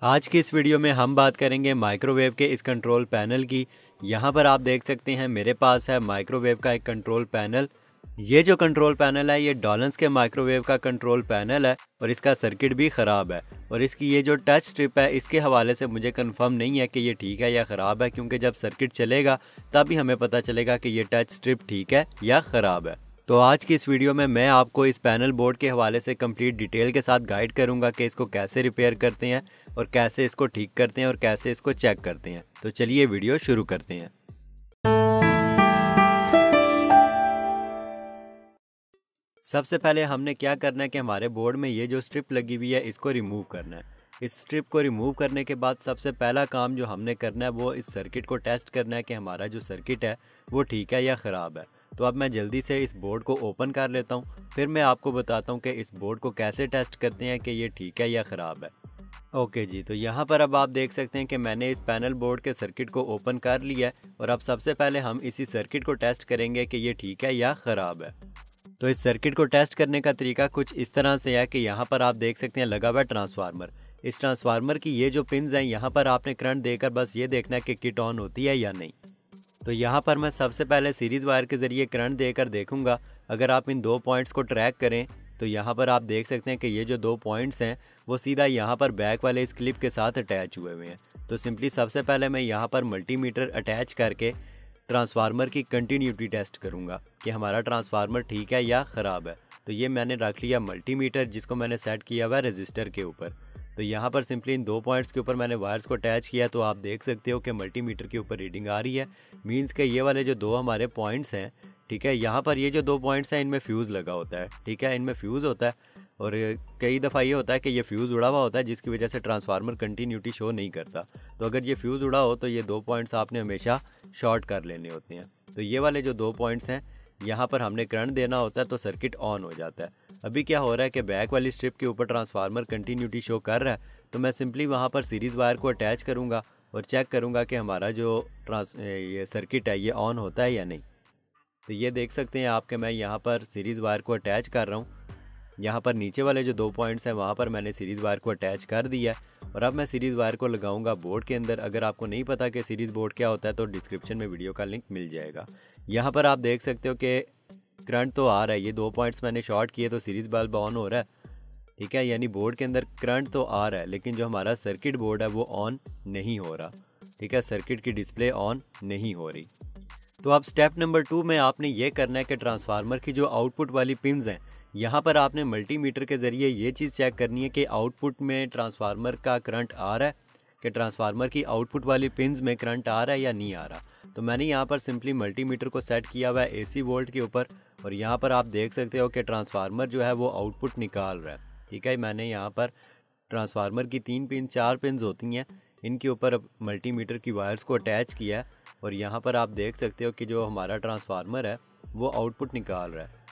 आज की इस वीडियो में हम बात करेंगे माइक्रोवेव के इस कंट्रोल पैनल की। यहाँ पर आप देख सकते हैं मेरे पास है माइक्रोवेव का एक कंट्रोल पैनल। ये जो कंट्रोल पैनल है ये डॉलन्स के माइक्रोवेव का कंट्रोल पैनल है और इसका सर्किट भी ख़राब है। और इसकी ये जो टच स्ट्रिप है इसके हवाले से मुझे कंफर्म नहीं है कि ये ठीक है या ख़राब है, क्योंकि जब सर्किट चलेगा तभी हमें पता चलेगा कि ये टच स्ट्रिप ठीक है या ख़राब है। तो आज की इस वीडियो में मैं आपको इस पैनल बोर्ड के हवाले से कंप्लीट डिटेल के साथ गाइड करूंगा कि इसको कैसे रिपेयर करते हैं और कैसे इसको ठीक करते हैं और कैसे इसको चेक करते हैं। तो चलिए वीडियो शुरू करते हैं। सबसे पहले हमने क्या करना है कि हमारे बोर्ड में ये जो स्ट्रिप लगी हुई है इसको रिमूव करना है। इस स्ट्रिप को रिमूव करने के बाद सबसे पहला काम जो हमने करना है वो इस सर्किट को टेस्ट करना है कि हमारा जो सर्किट है वो ठीक है या ख़राब है। तो अब मैं जल्दी से इस बोर्ड को ओपन कर लेता हूँ, फिर मैं आपको बताता हूँ कि इस बोर्ड को कैसे टेस्ट करते हैं कि ये ठीक है या ख़राब है। ओके जी, तो यहाँ पर अब आप देख सकते हैं कि मैंने इस पैनल बोर्ड के सर्किट को ओपन कर लिया है और अब सबसे पहले हम इसी सर्किट को टेस्ट करेंगे कि ये ठीक है या ख़राब है। तो इस सर्किट को टेस्ट करने का तरीका कुछ इस तरह से है कि यहाँ पर आप देख सकते हैं लगा हुआ है ट्रांसफार्मर। इस ट्रांसफार्मर की ये जो पिन्स हैं यहाँ पर आपने करंट देकर बस ये देखना है कि किट ऑन होती है या नहीं। तो यहाँ पर मैं सबसे पहले सीरीज़ वायर के ज़रिए करंट देकर देखूंगा। अगर आप इन दो पॉइंट्स को ट्रैक करें तो यहाँ पर आप देख सकते हैं कि ये जो दो पॉइंट्स हैं वो सीधा यहाँ पर बैक वाले इस क्लिप के साथ अटैच हुए हुए हैं। तो सिंपली सबसे पहले मैं यहाँ पर मल्टीमीटर अटैच करके ट्रांसफार्मर की कंटिन्यूटी टेस्ट करूँगा कि हमारा ट्रांसफार्मर ठीक है या ख़राब है। तो ये मैंने रख लिया मल्टीमीटर, जिसको मैंने सेट किया हुआ है रजिस्टर के ऊपर। तो यहाँ पर सिंपली इन दो पॉइंट्स के ऊपर मैंने वायर्स को अटैच किया तो आप देख सकते हो कि मल्टीमीटर के ऊपर रीडिंग आ रही है। मींस के ये वाले जो दो हमारे पॉइंट्स हैं, ठीक है, यहाँ पर ये जो दो पॉइंट्स हैं इनमें फ्यूज़ लगा होता है, ठीक है, इनमें फ्यूज़ होता है। और कई दफ़ा ये होता है कि ये फ्यूज़ उड़ा हुआ होता है जिसकी वजह से ट्रांसफार्मर कंटिन्यूटी शो नहीं करता। तो अगर ये फ्यूज़ उड़ा हो तो ये दो पॉइंट्स आपने हमेशा शॉर्ट कर लेने होते हैं। तो ये वाले जो दो पॉइंट्स हैं यहाँ पर हमने करंट देना होता है तो सर्किट ऑन हो जाता है। अभी क्या हो रहा है कि बैक वाली स्ट्रिप के ऊपर ट्रांसफार्मर कंटिन्यूटी शो कर रहा है, तो मैं सिंपली वहाँ पर सीरीज़ वायर को अटैच करूँगा और चेक करूँगा कि हमारा जो ये सर्किट है ये ऑन होता है या नहीं। तो ये देख सकते हैं आप कि मैं यहाँ पर सीरीज़ वायर को अटैच कर रहा हूँ। यहाँ पर नीचे वाले जो दो पॉइंट्स हैं वहाँ पर मैंने सीरीज़ वायर को अटैच कर दिया है और अब मैं सीरीज़ वायर को लगाऊंगा बोर्ड के अंदर। अगर आपको नहीं पता कि सीरीज़ बोर्ड क्या होता है तो डिस्क्रिप्शन में वीडियो का लिंक मिल जाएगा। यहाँ पर आप देख सकते हो कि करंट तो आ रहा है, ये दो पॉइंट्स मैंने शॉर्ट किए तो सीरीज़ बल्ब ऑन हो रहा है, ठीक है, यानी बोर्ड के अंदर करंट तो आ रहा है लेकिन जो हमारा सर्किट बोर्ड है वो ऑन नहीं हो रहा, ठीक है, सर्किट की डिस्प्ले ऑन नहीं हो रही। तो अब स्टेप नंबर 2 में आपने ये करना है कि ट्रांसफार्मर की जो आउटपुट वाली पिन्स हैं यहाँ पर आपने मल्टीमीटर के ज़रिए ये चीज़ चेक करनी है कि आउटपुट में ट्रांसफार्मर का करंट आ रहा है, कि ट्रांसफार्मर की आउटपुट वाली पिन्स में करंट आ रहा है या नहीं आ रहा। तो मैंने यहाँ पर सिंपली मल्टीमीटर को सेट किया हुआ है AC वोल्ट के ऊपर और यहाँ पर आप देख सकते हो कि ट्रांसफार्मर जो है वो आउटपुट निकाल रहा है, ठीक है। मैंने यहाँ पर ट्रांसफार्मर की 3 पिन 4 पिन्स होती हैं, इनके ऊपर मल्टीमीटर की वायर्स को अटैच किया है और यहाँ पर आप देख सकते हो कि जो हमारा ट्रांसफार्मर है वो आउटपुट निकाल रहा है।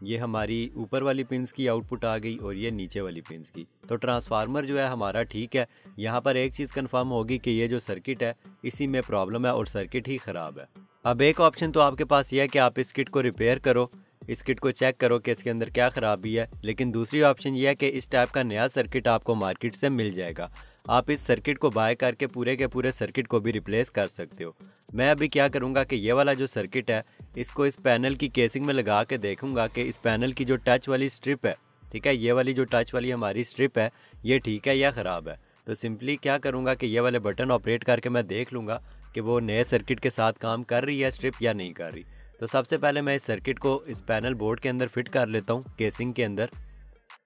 ये हमारी ऊपर वाली पिन्स की आउटपुट आ गई और ये नीचे वाली पिन्स की। तो ट्रांसफार्मर जो है हमारा ठीक है। यहाँ पर एक चीज़ कंफर्म होगी कि ये जो सर्किट है इसी में प्रॉब्लम है और सर्किट ही ख़राब है। अब एक ऑप्शन तो आपके पास ये है कि आप इस किट को रिपेयर करो, इस किट को चेक करो कि इसके अंदर क्या ख़राबी है, लेकिन दूसरी ऑप्शन ये है कि इस टाइप का नया सर्किट आपको मार्केट से मिल जाएगा। आप इस सर्किट को बाय करके पूरे के पूरे सर्किट को भी रिप्लेस कर सकते हो। मैं अभी क्या करूँगा कि ये वाला जो सर्किट है इसको इस पैनल की केसिंग में लगा के देखूँगा कि इस पैनल की जो टच वाली स्ट्रिप है, ठीक है, ये वाली जो टच वाली हमारी स्ट्रिप है ये ठीक है या ख़राब है। तो सिंपली क्या करूँगा कि ये वाले बटन ऑपरेट करके मैं देख लूँगा कि वो नए सर्किट के साथ काम कर रही है स्ट्रिप या नहीं कर रही। तो सबसे पहले मैं इस सर्किट को इस पैनल बोर्ड के अंदर फिट कर लेता हूँ केसिंग के अंदर,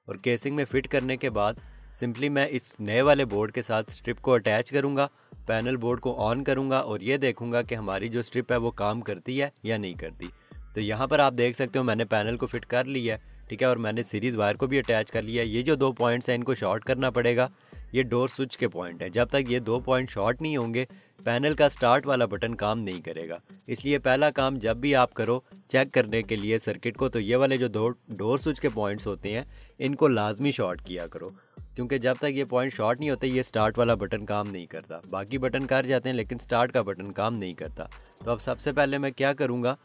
और केसिंग में फिट करने के बाद सिंपली मैं इस नए वाले बोर्ड के साथ स्ट्रिप को अटैच करूँगा, पैनल बोर्ड को ऑन करूँगा और ये देखूँगा कि हमारी जो स्ट्रिप है वो काम करती है या नहीं करती। तो यहाँ पर आप देख सकते हो मैंने पैनल को फिट कर लिया है, ठीक है, और मैंने सीरीज़ वायर को भी अटैच कर लिया है। ये जो दो पॉइंट्स हैं इनको शॉर्ट करना पड़ेगा, ये डोर स्विच के पॉइंट है। जब तक ये दो पॉइंट शॉर्ट नहीं होंगे पैनल का स्टार्ट वाला बटन काम नहीं करेगा। इसलिए पहला काम जब भी आप करो चेक करने के लिए सर्किट को, तो ये वाले जो दो डोर स्विच के पॉइंट्स होते हैं इनको लाजमी शॉर्ट किया करो, क्योंकि जब तक ये पॉइंट शॉर्ट नहीं होते ये स्टार्ट वाला बटन काम नहीं करता। बाकी बटन कर जाते हैं लेकिन स्टार्ट का बटन काम नहीं करता। तो अब सबसे पहले मैं क्या करूँगा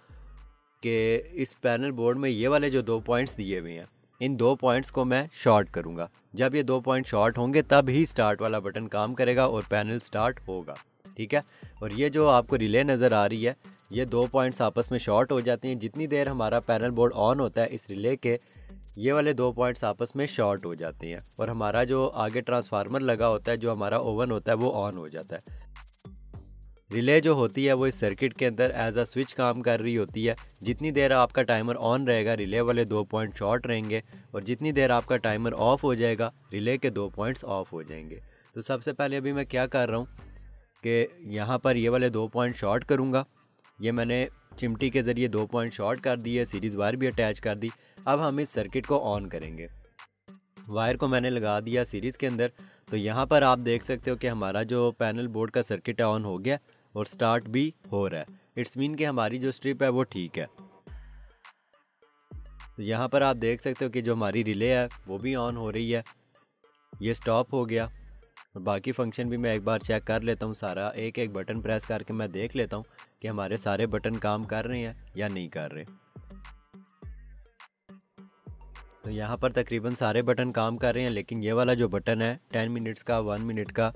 कि इस पैनल बोर्ड में ये वाले जो दो पॉइंट्स दिए हुए हैं इन 2 पॉइंट्स को मैं शॉर्ट करूँगा। जब ये 2 पॉइंट शॉर्ट होंगे तब ही स्टार्ट वाला बटन काम करेगा और पैनल स्टार्ट होगा, ठीक है। और ये जो आपको रिले नज़र आ रही है, ये 2 पॉइंट्स आपस में शॉर्ट हो जाती हैं। जितनी देर हमारा पैनल बोर्ड ऑन होता है, इस रिले के ये वाले 2 पॉइंट्स आपस में शॉर्ट हो जाते हैं और हमारा जो आगे ट्रांसफार्मर लगा होता है, जो हमारा ओवन होता है, वो ऑन हो जाता है। रिले जो होती है वो इस सर्किट के अंदर एज अ स्विच काम कर रही होती है। जितनी देर आपका टाइमर ऑन रहेगा, रिले वाले 2 पॉइंट शॉर्ट रहेंगे, और जितनी देर आपका टाइमर ऑफ हो जाएगा, रिले के 2 पॉइंट्स ऑफ हो जाएंगे। तो सबसे पहले अभी मैं क्या कर रहा हूँ कि यहाँ पर ये वाले 2 पॉइंट शॉर्ट करूँगा। ये मैंने चिमटी के ज़रिए 2 पॉइंट शॉर्ट कर दिए, सीरीज़ वायर भी अटैच कर दी। अब हम इस सर्किट को ऑन करेंगे। वायर को मैंने लगा दिया सीरीज़ के अंदर। तो यहाँ पर आप देख सकते हो कि हमारा जो पैनल बोर्ड का सर्किट है ऑन हो गया और स्टार्ट भी हो रहा है। इट्स मीन कि हमारी जो स्ट्रिप है वो ठीक है। तो यहाँ पर आप देख सकते हो कि जो हमारी रिले है वो भी ऑन हो रही है। ये स्टॉप हो गया और बाकी फंक्शन भी मैं एक बार चेक कर लेता हूँ सारा। एक एक बटन प्रेस करके मैं देख लेता हूँ कि हमारे सारे बटन काम कर रहे हैं या नहीं कर रहे। तो यहाँ पर तकरीबन सारे बटन काम कर रहे हैं, लेकिन ये वाला जो बटन है 10 मिनट्स का, 1 मिनट का,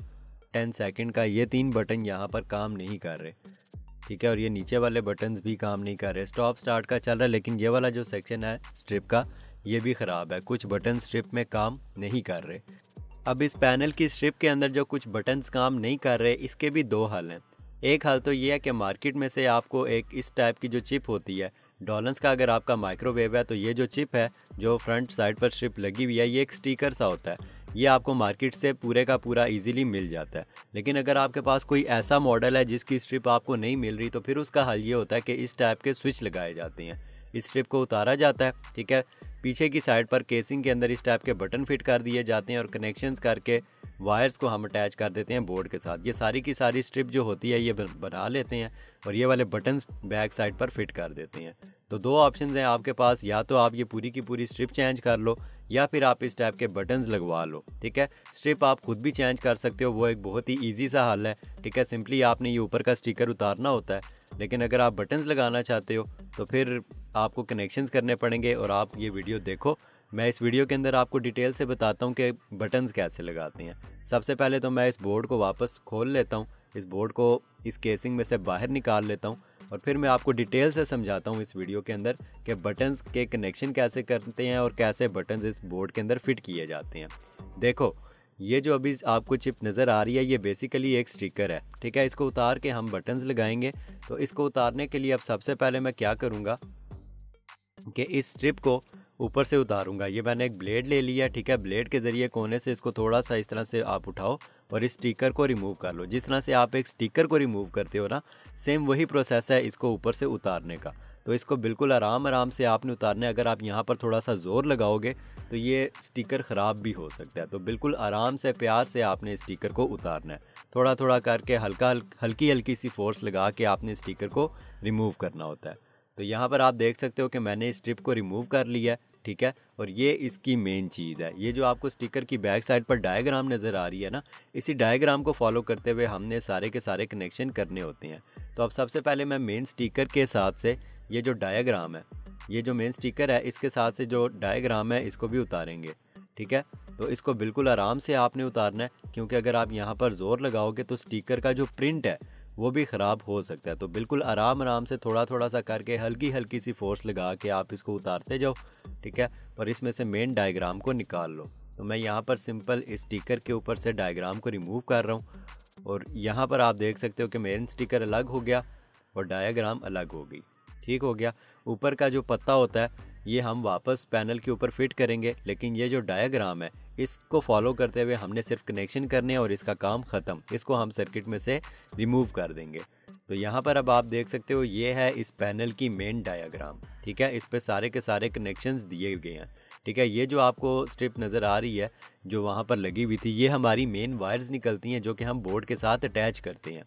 10 सेकंड का, ये 3 बटन यहाँ पर काम नहीं कर रहे, ठीक है। और ये नीचे वाले बटन्स भी काम नहीं कर रहे। स्टॉप स्टार्ट का चल रहा है, लेकिन ये वाला जो सेक्शन है स्ट्रिप का, ये भी ख़राब है। कुछ बटन स्ट्रिप में काम नहीं कर रहे। अब इस पैनल की स्ट्रिप के अंदर जो कुछ बटन्स काम नहीं कर रहे, इसके भी 2 हल हैं। एक हल तो ये है कि मार्केट में से आपको एक इस टाइप की जो चिप होती है, डॉलन्स का अगर आपका माइक्रोवेव है, तो ये जो चिप है जो फ्रंट साइड पर स्ट्रिप लगी हुई है, ये एक स्टिकर सा होता है। ये आपको मार्केट से पूरे का पूरा इजीली मिल जाता है। लेकिन अगर आपके पास कोई ऐसा मॉडल है जिसकी स्ट्रिप आपको नहीं मिल रही, तो फिर उसका हल ये होता है कि इस टाइप के स्विच लगाए जाते हैं। इस स्ट्रिप को उतारा जाता है, ठीक है। पीछे की साइड पर केसिंग के अंदर इस टाइप के बटन फिट कर दिए जाते हैं और कनेक्शंस करके वायर्स को हम अटैच कर देते हैं बोर्ड के साथ। ये सारी की सारी स्ट्रिप जो होती है ये बना लेते हैं और ये वाले बटन्स बैक साइड पर फिट कर देते हैं। तो 2 ऑप्शंस हैं आपके पास, या तो आप ये पूरी की पूरी स्ट्रिप चेंज कर लो या फिर आप इस टाइप के बटन्स लगवा लो, ठीक है। स्ट्रिप आप खुद भी चेंज कर सकते हो, वो एक बहुत ही ईजी सा हल है, ठीक है। सिंपली आपने ये ऊपर का स्टिकर उतारना होता है। लेकिन अगर आप बटन्स लगाना चाहते हो तो फिर आपको कनेक्शंस करने पड़ेंगे। और आप ये वीडियो देखो, मैं इस वीडियो के अंदर आपको डिटेल से बताता हूँ कि बटन्स कैसे लगाते हैं। सबसे पहले तो मैं इस बोर्ड को वापस खोल लेता हूँ, इस बोर्ड को इस केसिंग में से बाहर निकाल लेता हूँ और फिर मैं आपको डिटेल से समझाता हूँ इस वीडियो के अंदर कि बटन्स के कनेक्शन कैसे करते हैं और कैसे बटन्स इस बोर्ड के अंदर फिट किए जाते हैं। देखो, ये जो अभी आपको चिप नज़र आ रही है, ये बेसिकली एक स्टिकर है, ठीक है। इसको उतार के हम बटन्स लगाएंगे। तो इसको उतारने के लिए अब सबसे पहले मैं क्या करूँगा कि इस स्ट्रिप को ऊपर से उतारूंगा। ये मैंने एक ब्लेड ले लिया, ठीक है। ब्लेड के ज़रिए कोने से इसको थोड़ा सा इस तरह से आप उठाओ और इस स्टिकर को रिमूव कर लो। जिस तरह से आप एक स्टिकर को रिमूव करते हो ना, सेम वही प्रोसेस है इसको ऊपर से उतारने का। तो इसको बिल्कुल आराम से आपने उतारना है। अगर आप यहाँ पर थोड़ा सा ज़ोर लगाओगे तो ये स्टिकर ख़राब भी हो सकता है। तो बिल्कुल आराम से, प्यार से आपने इस स्टिकर को उतारना है। थोड़ा थोड़ा करके हल्की हल्की सी फोर्स लगा के आपने स्टिकर को रिमूव करना होता है। तो यहाँ पर आप देख सकते हो कि मैंने इस स्ट्रिप को रिमूव कर लिया है, ठीक है। और ये इसकी मेन चीज़ है। ये जो आपको स्टिकर की बैक साइड पर डायग्राम नज़र आ रही है ना, इसी डायग्राम को फॉलो करते हुए हमने सारे के सारे कनेक्शन करने होते हैं। तो अब सबसे पहले मैं मेन स्टिकर के साथ से ये जो डायग्राम है, ये जो मेन स्टिकर है, इसके साथ से जो डायग्राम है इसको भी उतारेंगे, ठीक है। तो इसको बिल्कुल आराम से आपने उतारना है, क्योंकि अगर आप यहाँ पर ज़ोर लगाओगे तो स्टिकर का जो प्रिंट है वो भी ख़राब हो सकता है। तो बिल्कुल आराम से थोड़ा थोड़ा सा करके हल्की हल्की सी फोर्स लगा के आप इसको उतारते जाओ, ठीक है। और इसमें से मेन डायग्राम को निकाल लो। तो मैं यहाँ पर सिंपल इस स्टिकर के ऊपर से डायग्राम को रिमूव कर रहा हूँ और यहाँ पर आप देख सकते हो कि मेन स्टिकर अलग हो गया और डायग्राम अलग हो गई, ठीक हो गया। ऊपर का जो पत्ता होता है ये हम वापस पैनल के ऊपर फिट करेंगे, लेकिन ये जो डायग्राम है इसको फॉलो करते हुए हमने सिर्फ कनेक्शन करने हैं और इसका काम ख़त्म। इसको हम सर्किट में से रिमूव कर देंगे। तो यहाँ पर अब आप देख सकते हो ये है इस पैनल की मेन डायग्राम, ठीक है। इस पर सारे के सारे कनेक्शंस दिए गए हैं, ठीक है। ये जो आपको स्ट्रिप नज़र आ रही है जो वहाँ पर लगी हुई थी, ये हमारी मेन वायर्स निकलती हैं जो कि हम बोर्ड के साथ अटैच करते हैं।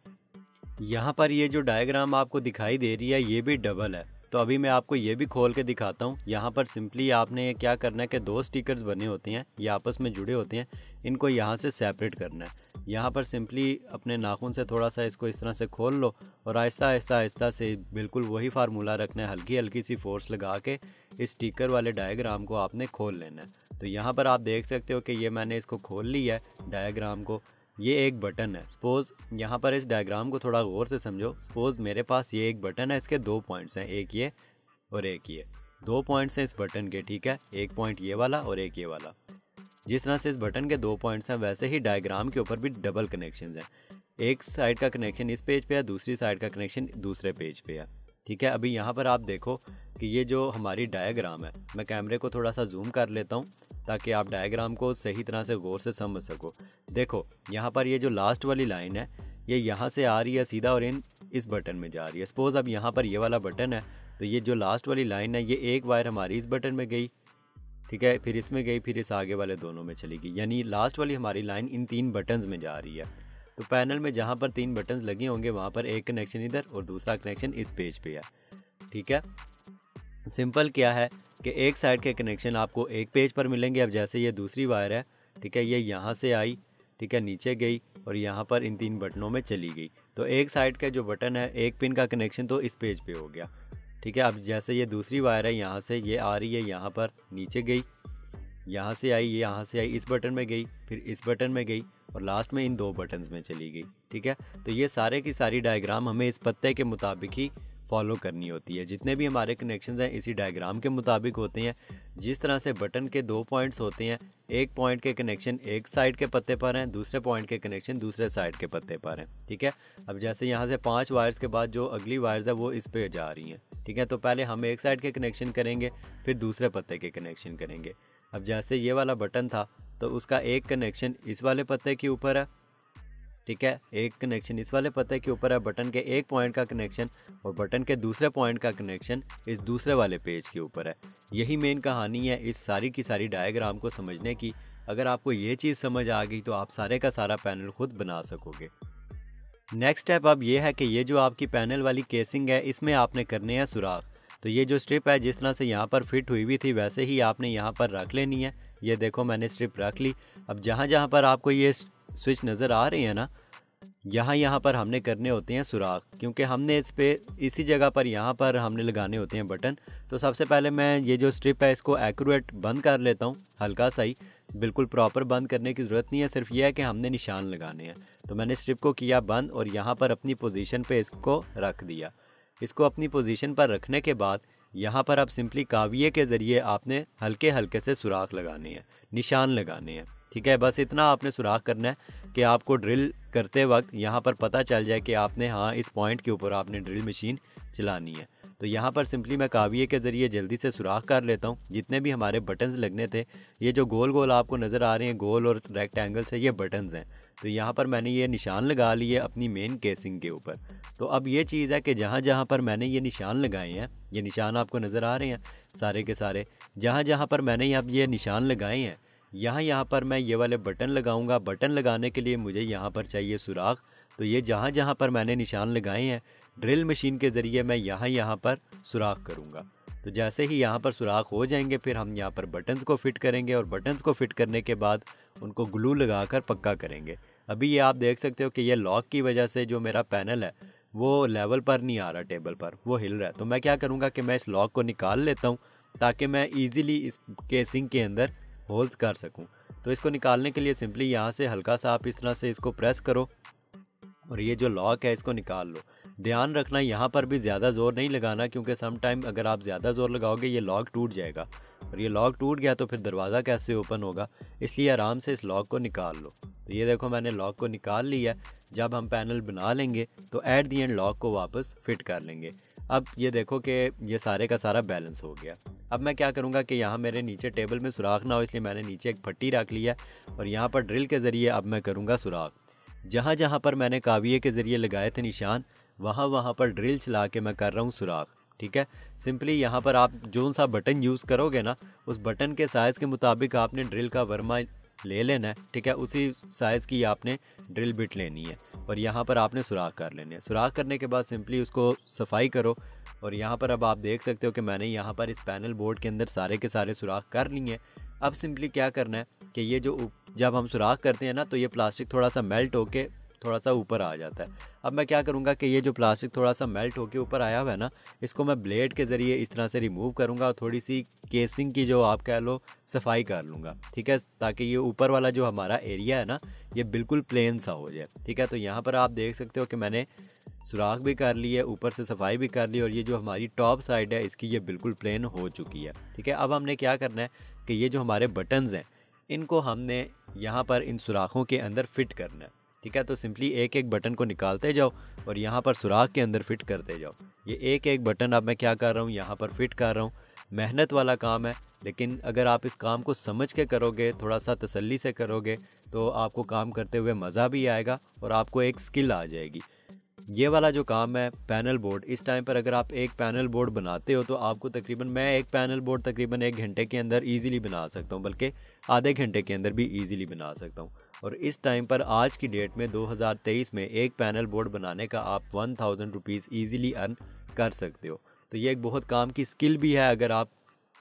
यहाँ पर ये जो डायग्राम आपको दिखाई दे रही है ये भी डबल है। तो अभी मैं आपको ये भी खोल के दिखाता हूँ। यहाँ पर सिंपली आपने क्या करना है कि 2 स्टिकर्स बने होते हैं, ये आपस में जुड़े होते हैं, इनको यहाँ से सेपरेट करना है। यहाँ पर सिंपली अपने नाखून से थोड़ा सा इसको इस तरह से खोल लो और आहिस्ता आहिस्ता आहिस्ता से बिल्कुल वही फार्मूला रखना है, हल्की हल्की सी फोर्स लगा के इस स्टिकर वाले डायग्राम को आपने खोल लेना है। तो यहाँ पर आप देख सकते हो कि ये मैंने इसको खोल लिया है डायग्राम को। ये एक बटन है। सपोज़ यहाँ पर इस डायग्राम को थोड़ा गौर से समझो। सपोज़ मेरे पास ये एक बटन है, इसके 2 पॉइंट्स हैं, एक ये और एक ये। 2 पॉइंट्स हैं इस बटन के, ठीक है, एक पॉइंट ये वाला और एक ये वाला। जिस तरह से इस बटन के 2 पॉइंट्स हैं वैसे ही डायग्राम के ऊपर भी डबल कनेक्शंस हैं। एक साइड का कनेक्शन इस पेज पे है, दूसरी साइड का कनेक्शन दूसरे पेज पे है, ठीक है। अभी यहाँ पर आप देखो कि ये जो हमारी डायग्राम है, मैं कैमरे को थोड़ा सा जूम कर लेता हूँ ताकि आप डायग्राम को सही तरह से गौर से समझ सको। देखो यहाँ पर ये जो लास्ट वाली लाइन है ये यहाँ से आ रही है सीधा और इस बटन में जा रही है। सपोज़ अब यहाँ पर ये वाला बटन है तो ये जो लास्ट वाली लाइन है ये एक वायर हमारी इस बटन में गई, ठीक है, फिर इसमें गई, फिर इस आगे वाले दोनों में चली गई, यानी लास्ट वाली हमारी लाइन इन 3 बटन्स में जा रही है। तो पैनल में जहाँ पर 3 बटन्स लगे होंगे वहाँ पर एक कनेक्शन इधर और दूसरा कनेक्शन इस पेज पे है, ठीक है। सिंपल क्या है कि एक साइड के कनेक्शन आपको एक पेज पर मिलेंगे। अब जैसे ये दूसरी वायर है, ठीक है, ये यहाँ से आई, ठीक है, नीचे गई और यहाँ पर इन 3 बटनों में चली गई। तो एक साइड का जो बटन है, एक पिन का कनेक्शन तो इस पेज पे हो गया, ठीक है। अब जैसे ये दूसरी वायर है, यहाँ से ये आ रही है, यहाँ पर नीचे गई, यहाँ से आई, ये यहाँ से आई, इस बटन में गई, फिर इस बटन में गई और लास्ट में इन 2 बटन्स में चली गई, ठीक है। तो ये सारे की सारी डायग्राम हमें इस पत्ते के मुताबिक ही फॉलो करनी होती है। जितने भी हमारे कनेक्शंस हैं इसी डायग्राम के मुताबिक होते हैं। जिस तरह से बटन के 2 पॉइंट्स होते हैं, एक पॉइंट के कनेक्शन एक साइड के पत्ते पर हैं, दूसरे पॉइंट के कनेक्शन दूसरे साइड के पत्ते पर हैं, ठीक है। अब जैसे यहाँ से 5 वायर्स के बाद जो अगली वायर्स है वो इस पे जा रही हैं, ठीक है। तो पहले हम एक साइड के कनेक्शन करेंगे, फिर दूसरे पत्ते के कनेक्शन करेंगे। अब जैसे ये वाला बटन था तो उसका एक कनेक्शन इस वाले पत्ते के ऊपर है, ठीक है, एक कनेक्शन इस वाले पत्ते के ऊपर है, बटन के एक पॉइंट का कनेक्शन और बटन के दूसरे पॉइंट का कनेक्शन इस दूसरे वाले पेज के ऊपर है। यही मेन कहानी है इस सारी की सारी डायग्राम को समझने की। अगर आपको ये चीज़ समझ आ गई तो आप सारे का सारा पैनल खुद बना सकोगे। नेक्स्ट स्टेप अब ये है कि ये जो आपकी पैनल वाली केसिंग है इसमें आपने करने हैं सुराख। तो ये जो स्ट्रिप है जिस तरह से यहाँ पर फिट हुई हुई थी वैसे ही आपने यहाँ पर रख लेनी है। ये देखो मैंने स्ट्रिप रख ली। अब जहाँ जहाँ पर आपको ये स्विच नज़र आ रही है ना, यहाँ पर हमने करने होते हैं सुराख, क्योंकि हमने इस पे इसी जगह पर यहाँ पर हमने लगाने होते हैं बटन। तो सबसे पहले मैं ये जो स्ट्रिप है इसको एक्यूरेट बंद कर लेता हूँ, हल्का सा ही, बिल्कुल प्रॉपर बंद करने की ज़रूरत नहीं है, सिर्फ ये है कि हमने निशान लगाने हैं। तो मैंने स्ट्रिप को किया बंद और यहाँ पर अपनी पोजीशन पे इसको रख दिया। इसको अपनी पोजीशन पर रखने के बाद यहाँ पर अब सिंपली काविये के ज़रिए आपने हल्के हल्के से सुराख लगाने हैं, निशान लगाने हैं, ठीक है। बस इतना आपने सुराख करना है कि आपको ड्रिल करते वक्त यहाँ पर पता चल जाए कि आपने हाँ इस पॉइंट के ऊपर आपने ड्रिल मशीन चलानी है। तो यहाँ पर सिंपली मैं काविये के ज़रिए जल्दी से सुराख कर लेता हूँ। जितने भी हमारे बटन्स लगने थे, ये जो गोल गोल आपको नज़र आ रहे हैं, गोल और रेक्टेंगल से, ये बटन्स हैं। तो यहाँ पर मैंने ये निशान लगा लिए अपनी मेन केसिंग के ऊपर। तो अब ये चीज़ है कि जहाँ जहाँ पर मैंने ये निशान लगाए हैं, ये निशान आपको नज़र आ रहे हैं सारे के सारे, जहाँ जहाँ पर मैंने अब ये निशान लगाए हैं, यहाँ पर मैं ये वाले बटन लगाऊंगा। बटन लगाने के लिए मुझे यहाँ पर चाहिए सुराख। तो ये जहाँ जहाँ पर मैंने निशान लगाए हैं, ड्रिल मशीन के ज़रिए मैं यहाँ पर सुराख करूँगा। तो जैसे ही यहाँ पर सुराख हो जाएंगे फिर हम यहाँ पर बटन्स को फिट करेंगे और बटन्स को फिट करने के बाद उनको ग्लू लगाकर पक्का करेंगे। अभी ये आप देख सकते हो कि ये लॉक की वजह से जो मेरा पैनल है वो लेवल पर नहीं आ रहा, टेबल पर वो हिल रहा है। तो मैं क्या करूँगा कि मैं इस लॉक को निकाल लेता हूँ ताकि मैं ईज़िली इस केसिंग के अंदर होल्स कर सकूं। तो इसको निकालने के लिए सिंपली यहाँ से हल्का सा आप इस तरह से इसको प्रेस करो और ये जो लॉक है इसको निकाल लो। ध्यान रखना यहाँ पर भी ज़्यादा ज़ोर नहीं लगाना, क्योंकि सम टाइम अगर आप ज़्यादा ज़ोर लगाओगे ये लॉक टूट जाएगा और ये लॉक टूट गया तो फिर दरवाज़ा कैसे ओपन होगा, इसलिए आराम से इस लॉक को निकाल लो। तो ये देखो मैंने लॉक को निकाल लिया। जब हम पैनल बना लेंगे तो एट दी एंड लॉक को वापस फिट कर लेंगे। अब ये देखो कि ये सारे का सारा बैलेंस हो गया। अब मैं क्या करूँगा कि यहाँ मेरे नीचे टेबल में सुराख ना हो, इसलिए मैंने नीचे एक पट्टी रख लिया और यहाँ पर ड्रिल के ज़रिए अब मैं करूँगा सुराख। जहाँ जहाँ पर मैंने काविये के ज़रिए लगाए थे निशान, वहाँ पर ड्रिल चला के मैं कर रहा हूँ सुराख, ठीक है। सिंपली यहाँ पर आप जो सा बटन यूज़ करोगे ना, उस बटन के साइज़ के मुताबिक आपने ड्रिल का वर्मा ले लेना है, ठीक है। उसी साइज़ की आपने ड्रिल बिट लेनी है और यहाँ पर आपने सुराख कर लेने हैं। सुराख करने के बाद सिंपली उसको सफाई करो और यहाँ पर अब आप देख सकते हो कि मैंने यहाँ पर इस पैनल बोर्ड के अंदर सारे के सारे सुराख कर लिए हैं। अब सिंपली क्या करना है कि ये जो जब हम सुराख करते हैं ना तो ये प्लास्टिक थोड़ा सा मेल्ट होके थोड़ा सा ऊपर आ जाता है। अब मैं क्या करूँगा कि ये जो प्लास्टिक थोड़ा सा मेल्ट होके ऊपर आया हुआ है ना, इसको मैं ब्लेड के ज़रिए इस तरह से रिमूव करूँगा और थोड़ी सी केसिंग की जो आप कह लो सफाई कर लूँगा, ठीक है, ताकि ये ऊपर वाला जो हमारा एरिया है ना ये बिल्कुल प्लेन सा हो जाए, ठीक है। तो यहाँ पर आप देख सकते हो कि मैंने सुराख भी कर ली है, ऊपर से सफाई भी कर ली और ये जो हमारी टॉप साइड है इसकी ये बिल्कुल प्लेन हो चुकी है, ठीक है। अब हमने क्या करना है कि ये जो हमारे बटन्स हैं इनको हमने यहाँ पर इन सुराखों के अंदर फिट करना है, ठीक है। तो सिंपली एक एक बटन को निकालते जाओ और यहाँ पर सुराख के अंदर फिट करते जाओ। ये एक एक बटन अब मैं क्या कर रहा हूँ, यहाँ पर फिट कर रहा हूँ। मेहनत वाला काम है, लेकिन अगर आप इस काम को समझ के करोगे, थोड़ा सा तसल्ली से करोगे, तो आपको काम करते हुए मज़ा भी आएगा और आपको एक स्किल आ जाएगी। ये वाला जो काम है पैनल बोर्ड, इस टाइम पर अगर आप एक पैनल बोर्ड बनाते हो तो आपको तकरीबन, मैं एक पैनल बोर्ड तकरीबन 1 घंटे के अंदर इजीली बना सकता हूँ, बल्कि आधे घंटे के अंदर भी इजीली बना सकता हूँ। और इस टाइम पर आज की डेट में 2023 में एक पैनल बोर्ड बनाने का आप 1000 रुपीज़ ईज़िली अर्न कर सकते हो। तो ये एक बहुत काम की स्किल भी है। अगर आप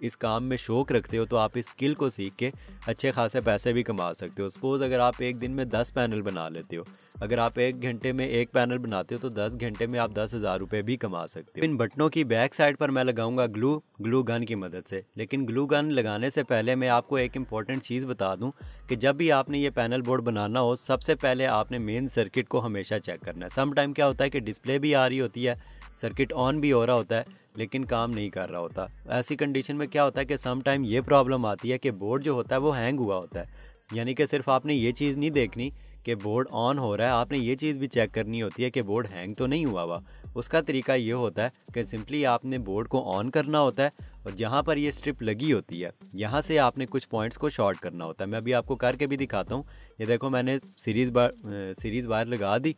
इस काम में शौक़ रखते हो तो आप इस स्किल को सीख के अच्छे खासे पैसे भी कमा सकते हो। सपोज़ अगर आप एक दिन में 10 पैनल बना लेते हो, अगर आप 1 घंटे में एक पैनल बनाते हो तो 10 घंटे में आप 10,000 रुपये भी कमा सकते हो। इन बटनों की बैक साइड पर मैं लगाऊंगा ग्लू गन की मदद से। लेकिन ग्लू गन लगाने से पहले मैं आपको एक इम्पॉर्टेंट चीज़ बता दूं कि जब भी आपने ये पैनल बोर्ड बनाना हो, सबसे पहले आपने मेन सर्किट को हमेशा चेक करना है। सम टाइम क्या होता है कि डिस्प्ले भी आ रही होती है, सर्किट ऑन भी हो रहा होता है, लेकिन काम नहीं कर रहा होता। ऐसी कंडीशन में क्या होता है कि सम टाइम ये प्रॉब्लम आती है कि बोर्ड जो होता है वो हैंग हुआ होता है। यानी कि सिर्फ आपने ये चीज़ नहीं देखनी कि बोर्ड ऑन हो रहा है, आपने ये चीज़ भी चेक करनी होती है कि बोर्ड हैंग तो नहीं हुआ। उसका तरीका ये होता है कि सिंपली आपने बोर्ड को ऑन करना होता है और जहाँ पर ये स्ट्रिप लगी होती है यहाँ से आपने कुछ पॉइंट्स को शॉर्ट करना होता है। मैं अभी आपको करके भी दिखाता हूँ। ये देखो मैंने सीरीज़ वायर लगा दी,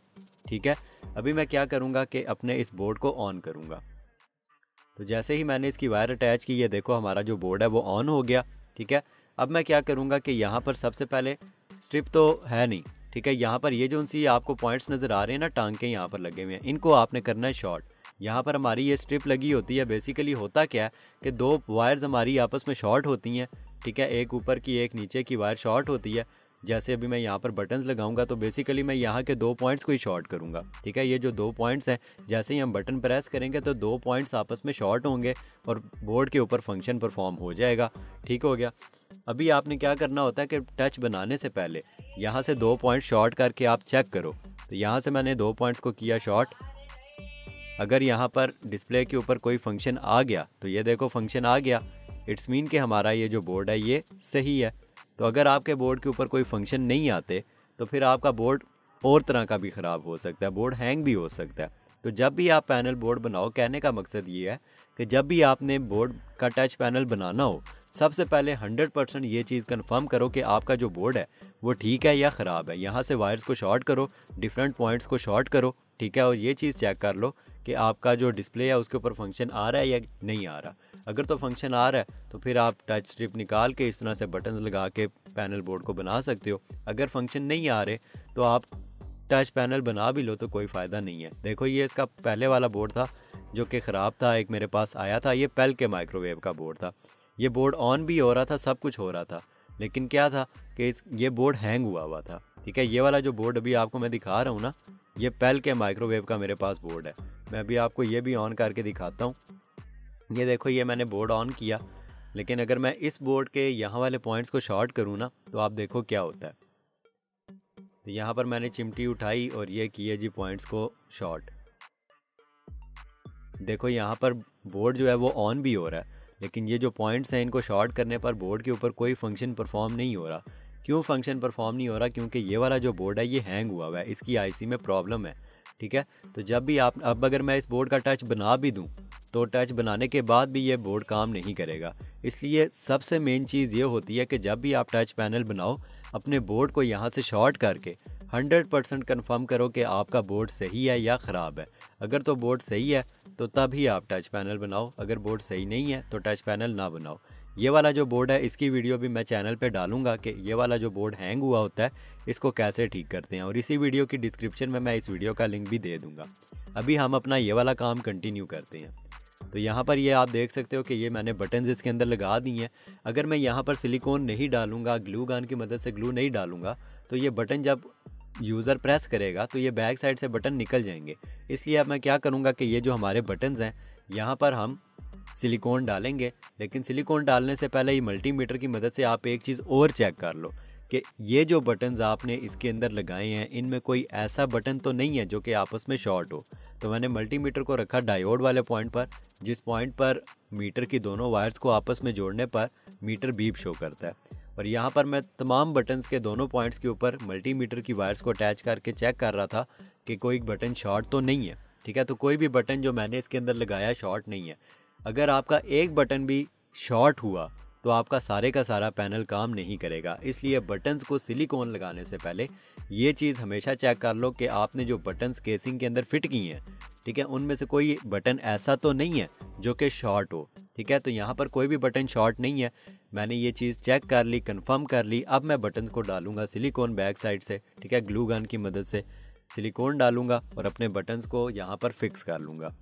ठीक है। अभी मैं क्या करूँगा कि अपने इस बोर्ड को ऑन करूँगा। तो जैसे ही मैंने इसकी वायर अटैच की, ये देखो हमारा जो बोर्ड है वो ऑन हो गया, ठीक है। अब मैं क्या करूँगा कि यहाँ पर सबसे पहले स्ट्रिप तो है नहीं, ठीक है। यहाँ पर ये जो उनसी आपको पॉइंट्स नज़र आ रहे हैं ना, टांके यहाँ पर लगे हुए हैं, इनको आपने करना है शॉर्ट। यहाँ पर हमारी ये स्ट्रिप लगी होती है। बेसिकली होता क्या है कि 2 वायर्स हमारी आपस में शॉर्ट होती हैं, ठीक है। एक ऊपर की एक नीचे की वायर शॉर्ट होती है। जैसे अभी मैं यहाँ पर बटन्स लगाऊंगा तो बेसिकली मैं यहाँ के 2 पॉइंट्स को ही शॉर्ट करूँगा, ठीक है। ये जो 2 पॉइंट्स हैं, जैसे ही हम बटन प्रेस करेंगे तो 2 पॉइंट्स आपस में शॉर्ट होंगे और बोर्ड के ऊपर फंक्शन परफॉर्म हो जाएगा, ठीक हो गया। अभी आपने क्या करना होता है कि टच बनाने से पहले यहाँ से 2 पॉइंट शॉर्ट करके आप चेक करो। तो यहाँ से मैंने 2 पॉइंट्स को किया शॉर्ट। अगर यहाँ पर डिस्प्ले के ऊपर कोई फंक्शन आ गया तो ये देखो फंक्शन आ गया, इट्स मीन कि हमारा ये जो बोर्ड है ये सही है। तो अगर आपके बोर्ड के ऊपर कोई फंक्शन नहीं आते तो फिर आपका बोर्ड और तरह का भी ख़राब हो सकता है, बोर्ड हैंग भी हो सकता है। तो जब भी आप पैनल बोर्ड बनाओ, कहने का मकसद ये है कि जब भी आपने बोर्ड का टच पैनल बनाना हो, सबसे पहले 100% ये चीज़ कंफर्म करो कि आपका जो बोर्ड है वो ठीक है या ख़राब है। यहाँ से वायर्स को शॉर्ट करो, डिफरेंट पॉइंट्स को शॉर्ट करो, ठीक है। और ये चीज़ चेक कर लो कि आपका जो डिस्प्ले है उसके ऊपर फंक्शन आ रहा है या नहीं आ रहा। अगर तो फंक्शन आ रहा है तो फिर आप टच स्ट्रिप निकाल के इस तरह से बटन्स लगा के पैनल बोर्ड को बना सकते हो। अगर फंक्शन नहीं आ रहे तो आप टच पैनल बना भी लो तो कोई फ़ायदा नहीं है। देखो ये इसका पहले वाला बोर्ड था जो कि ख़राब था, एक मेरे पास आया था, ये पेल के माइक्रोवेव का बोर्ड था। ये बोर्ड ऑन भी हो रहा था, सब कुछ हो रहा था, लेकिन क्या था कि ये बोर्ड हैंग हुआ था, ठीक है। ये वाला जो बोर्ड अभी आपको मैं दिखा रहा हूँ ना, ये पेल के माइक्रोवेव का मेरे पास बोर्ड है। मैं अभी आपको ये भी ऑन करके दिखाता हूँ। ये देखो ये मैंने बोर्ड ऑन किया, लेकिन अगर मैं इस बोर्ड के यहाँ वाले पॉइंट्स को शॉर्ट करूँ ना तो आप देखो क्या होता है। तो यहाँ पर मैंने चिमटी उठाई और ये किए जी पॉइंट्स को शॉर्ट। देखो यहाँ पर बोर्ड जो है वो ऑन भी हो रहा है, लेकिन ये जो पॉइंट्स हैं इनको शॉर्ट करने पर बोर्ड के ऊपर कोई फंक्शन परफॉर्म नहीं हो रहा। क्यों फंक्शन परफॉर्म नहीं हो रहा? क्योंकि ये वाला जो बोर्ड है ये हैंग हुआ है, इसकी आईसी में प्रॉब्लम है, ठीक है। तो जब भी आप, अब अगर मैं इस बोर्ड का टच बना भी दूं तो टच बनाने के बाद भी ये बोर्ड काम नहीं करेगा। इसलिए सबसे मेन चीज़ ये होती है कि जब भी आप टच पैनल बनाओ, अपने बोर्ड को यहाँ से शॉर्ट करके 100% कन्फर्म करो कि आपका बोर्ड सही है या ख़राब है। अगर तो बोर्ड सही है तो तभी आप टच पैनल बनाओ, अगर बोर्ड सही नहीं है तो टच पैनल ना बनाओ। ये वाला जो बोर्ड है इसकी वीडियो भी मैं चैनल पे डालूंगा कि ये वाला जो बोर्ड हैंग हुआ होता है इसको कैसे ठीक करते हैं, और इसी वीडियो की डिस्क्रिप्शन में मैं इस वीडियो का लिंक भी दे दूंगा। अभी हम अपना ये वाला काम कंटिन्यू करते हैं। तो यहाँ पर ये आप देख सकते हो कि ये मैंने बटन्स इसके अंदर लगा दिए हैं। अगर मैं यहाँ पर सिलिकॉन नहीं डालूंगा, ग्लू गन की मदद से ग्लू नहीं डालूंगा, तो ये बटन जब यूज़र प्रेस करेगा तो ये बैक साइड से बटन निकल जाएंगे। इसलिए अब मैं क्या करूँगा कि ये जो हमारे बटन्स हैं यहाँ पर हम सिलिकॉन डालेंगे। लेकिन सिलिकॉन डालने से पहले ये मल्टीमीटर की मदद से आप एक चीज़ और चेक कर लो कि ये जो बटन्स आपने इसके अंदर लगाए हैं इनमें कोई ऐसा बटन तो नहीं है जो कि आपस में शॉर्ट हो। तो मैंने मल्टीमीटर को रखा डायोड वाले पॉइंट पर, जिस पॉइंट पर मीटर की दोनों वायर्स को आपस में जोड़ने पर मीटर बीप शो करता है। और यहाँ पर मैं तमाम बटन्स के दोनों पॉइंट्स के ऊपर मल्टीमीटर की वायर्स को अटैच करके चेक कर रहा था कि कोई बटन शॉर्ट तो नहीं है। ठीक है, तो कोई भी बटन जो मैंने इसके अंदर लगाया शॉर्ट नहीं है। अगर आपका एक बटन भी शॉर्ट हुआ तो आपका सारे का सारा पैनल काम नहीं करेगा। इसलिए बटन्स को सिलिकॉन लगाने से पहले ये चीज़ हमेशा चेक कर लो कि आपने जो बटन्स केसिंग के अंदर फिट की हैं, ठीक है, उनमें से कोई बटन ऐसा तो नहीं है जो कि शॉर्ट हो। ठीक है, तो यहाँ पर कोई भी बटन शॉर्ट नहीं है। मैंने ये चीज़ चेक कर ली, कंफर्म कर ली। अब मैं बटन्स को डालूंगा सिलिकॉन बैक साइड से, ठीक है, ग्लू गन की मदद से सिलिकॉन डालूंगा और अपने बटन्स को यहाँ पर फिक्स कर लूँगा।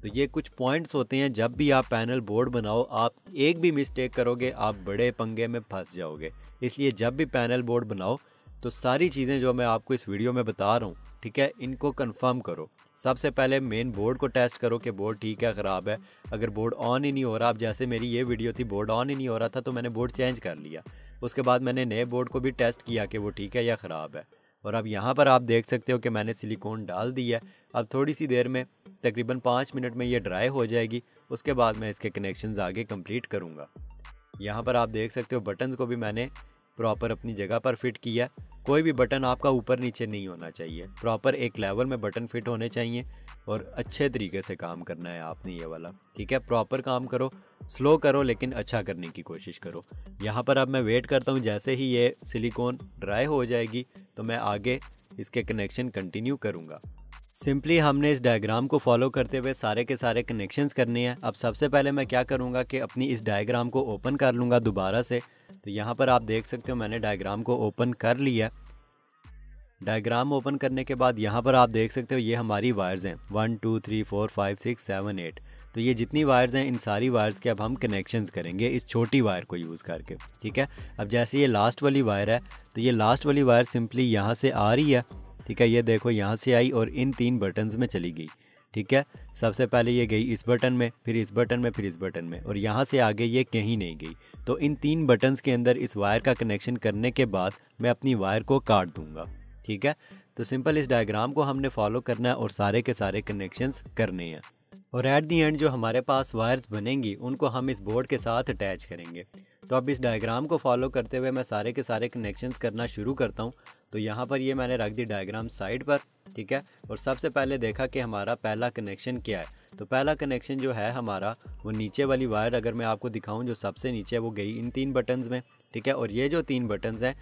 तो ये कुछ पॉइंट्स होते हैं, जब भी आप पैनल बोर्ड बनाओ आप एक भी मिस्टेक करोगे आप बड़े पंगे में फंस जाओगे। इसलिए जब भी पैनल बोर्ड बनाओ तो सारी चीज़ें जो मैं आपको इस वीडियो में बता रहा हूँ, ठीक है, इनको कंफर्म करो। सबसे पहले मेन बोर्ड को टेस्ट करो कि बोर्ड ठीक है, ख़राब है। अगर बोर्ड ऑन ही नहीं हो रहा, अब जैसे मेरी ये वीडियो थी बोर्ड ऑन ही नहीं हो रहा था तो मैंने बोर्ड चेंज कर लिया। उसके बाद मैंने नए बोर्ड को भी टेस्ट किया कि वो ठीक है या ख़राब है। और अब यहाँ पर आप देख सकते हो कि मैंने सिलिकॉन डाल दिया है। अब थोड़ी सी देर में तकरीबन 5 मिनट में ये ड्राई हो जाएगी। उसके बाद मैं इसके कनेक्शंस आगे कंप्लीट करूँगा। यहाँ पर आप देख सकते हो बटन्स को भी मैंने प्रॉपर अपनी जगह पर फिट किया। कोई भी बटन आपका ऊपर नीचे नहीं होना चाहिए, प्रॉपर एक लेवल में बटन फिट होने चाहिए और अच्छे तरीके से काम करना है आपने ये वाला। ठीक है, प्रॉपर काम करो, स्लो करो लेकिन अच्छा करने की कोशिश करो। यहाँ पर अब मैं वेट करता हूँ, जैसे ही ये सिलिकॉन ड्राई हो जाएगी तो मैं आगे इसके कनेक्शन कंटिन्यू करूँगा। सिंपली हमने इस डायग्राम को फॉलो करते हुए सारे के सारे कनेक्शंस करने हैं। अब सबसे पहले मैं क्या करूँगा कि अपनी इस डायग्राम को ओपन कर लूँगा दोबारा से। तो यहाँ पर आप देख सकते हो मैंने डायग्राम को ओपन कर लिया। डायग्राम ओपन करने के बाद यहाँ पर आप देख सकते हो ये हमारी वायर्स हैं 1 2 3 4 5 6 7 8। तो ये जितनी वायर्स हैं इन सारी वायर्स के अब हम कनेक्शंस करेंगे इस छोटी वायर को यूज़ करके। ठीक है, अब जैसे ये लास्ट वाली वायर है तो ये लास्ट वाली वायर सिंपली यहाँ से आ रही है। ठीक है, ये देखो यहाँ से आई और इन 3 बटन्स में चली गई। ठीक है, सबसे पहले ये गई इस बटन में, फिर इस बटन में, फिर इस बटन में, और यहाँ से आगे ये कहीं नहीं गई। तो इन 3 बटन्स के अंदर इस वायर का कनेक्शन करने के बाद मैं अपनी वायर को काट दूंगा। ठीक है, तो सिंपल इस डायग्राम को हमने फॉलो करना है और सारे के सारे कनेक्शंस करने हैं। और एट दी एंड जो हमारे पास वायर्स बनेंगी उनको हम इस बोर्ड के साथ अटैच करेंगे। तो अब इस डायग्राम को फॉलो करते हुए मैं सारे के सारे कनेक्शंस करना शुरू करता हूँ। तो यहाँ पर ये मैंने रख दी डायग्राम साइड पर। ठीक है, और सबसे पहले देखा कि हमारा पहला कनेक्शन क्या है। तो पहला कनेक्शन जो है हमारा वो नीचे वाली वायर, अगर मैं आपको दिखाऊँ जो सबसे नीचे वो गई इन 3 बटन्स में। ठीक है, और ये जो 3 बटन्स हैं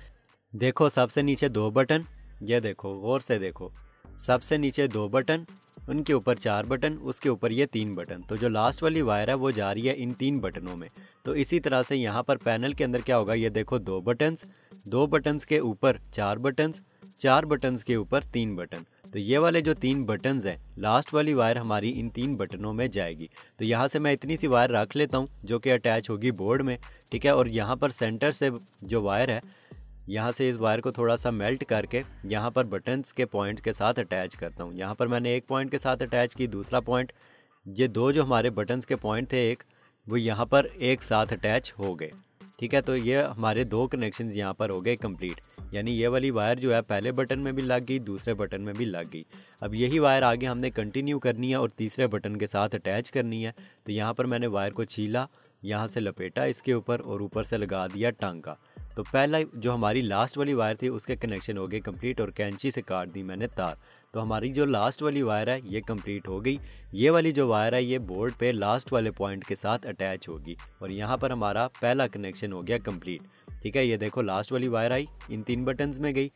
देखो, सबसे नीचे 2 बटन, ये देखो गौर से देखो, सबसे नीचे 2 बटन, उनके ऊपर 4 बटन, उसके ऊपर ये 3 बटन। तो जो लास्ट वाली वायर है वो जा रही है इन 3 बटनों में। तो इसी तरह से यहाँ पर पैनल के अंदर क्या होगा, ये देखो 2 बटन्स, 2 बटन्स के ऊपर 4 बटन्स, 4 बटन्स के ऊपर 3 बटन। तो ये वाले जो 3 बटन्स हैं लास्ट वाली वायर हमारी इन 3 बटनों में जाएगी। तो यहाँ से मैं इतनी सी वायर रख लेता हूँ जो कि अटैच होगी बोर्ड में। ठीक है, और यहाँ पर सेंटर से जो वायर है यहाँ से इस वायर को थोड़ा सा मेल्ट करके यहाँ पर बटन्स के पॉइंट के साथ अटैच करता हूँ। यहाँ पर मैंने एक पॉइंट के साथ अटैच की, दूसरा पॉइंट, ये 2 जो हमारे बटन्स के पॉइंट थे एक, वो यहाँ पर एक साथ अटैच हो गए। ठीक है, तो ये हमारे 2 कनेक्शंस यहाँ पर हो गए कंप्लीट। यानी ये वाली वायर जो है पहले बटन में भी लग गई, दूसरे बटन में भी लग गई। अब यही वायर आगे हमने कंटिन्यू करनी है और तीसरे बटन के साथ अटैच करनी है। तो यहाँ पर मैंने वायर को छीला, यहाँ से लपेटा इसके ऊपर और ऊपर से लगा दिया टांका। तो पहला जो हमारी लास्ट वाली वायर थी उसके कनेक्शन हो गए कंप्लीट और कैंची से काट दी मैंने तार। तो हमारी जो लास्ट वाली वायर है ये कंप्लीट हो गई। ये वाली जो वायर है ये बोर्ड पे लास्ट वाले पॉइंट के साथ अटैच होगी और यहाँ पर हमारा पहला कनेक्शन हो गया कंप्लीट। ठीक है, ये देखो लास्ट वाली वायर आई, इन 3 बटन्स में गई,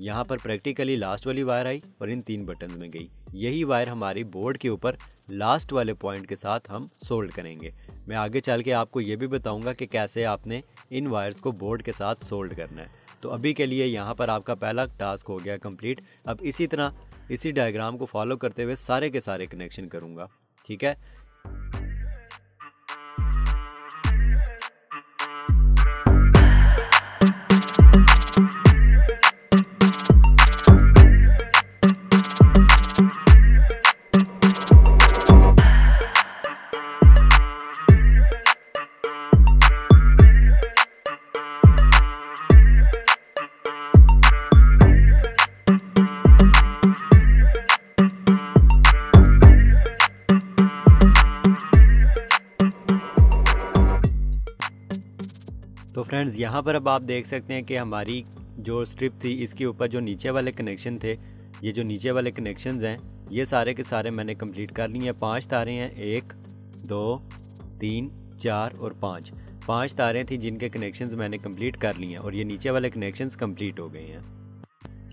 यहाँ पर प्रैक्टिकली लास्ट वाली वायर आई और इन 3 बटन्स में गई। यही वायर हमारी बोर्ड के ऊपर लास्ट वाले पॉइंट के साथ हम सोल्ड करेंगे। मैं आगे चल के आपको ये भी बताऊंगा कि कैसे आपने इन वायर्स को बोर्ड के साथ सोल्ड करना है। तो अभी के लिए यहाँ पर आपका पहला टास्क हो गया कंप्लीट। अब इसी तरह इसी डायग्राम को फॉलो करते हुए सारे के सारे कनेक्शन करूँगा। ठीक है, फ्रेंड्स यहाँ पर अब आप देख सकते हैं कि हमारी जो स्ट्रिप थी इसके ऊपर जो नीचे वाले कनेक्शन थे, ये जो नीचे वाले कनेक्शंस हैं ये सारे के सारे मैंने कंप्लीट कर लिए हैं। 5 तारें हैं, 1 2 3 4 और 5 तारें थी जिनके कनेक्शंस मैंने कंप्लीट कर लिए हैं और ये नीचे वाले कनेक्शंस कंप्लीट हो गए हैं।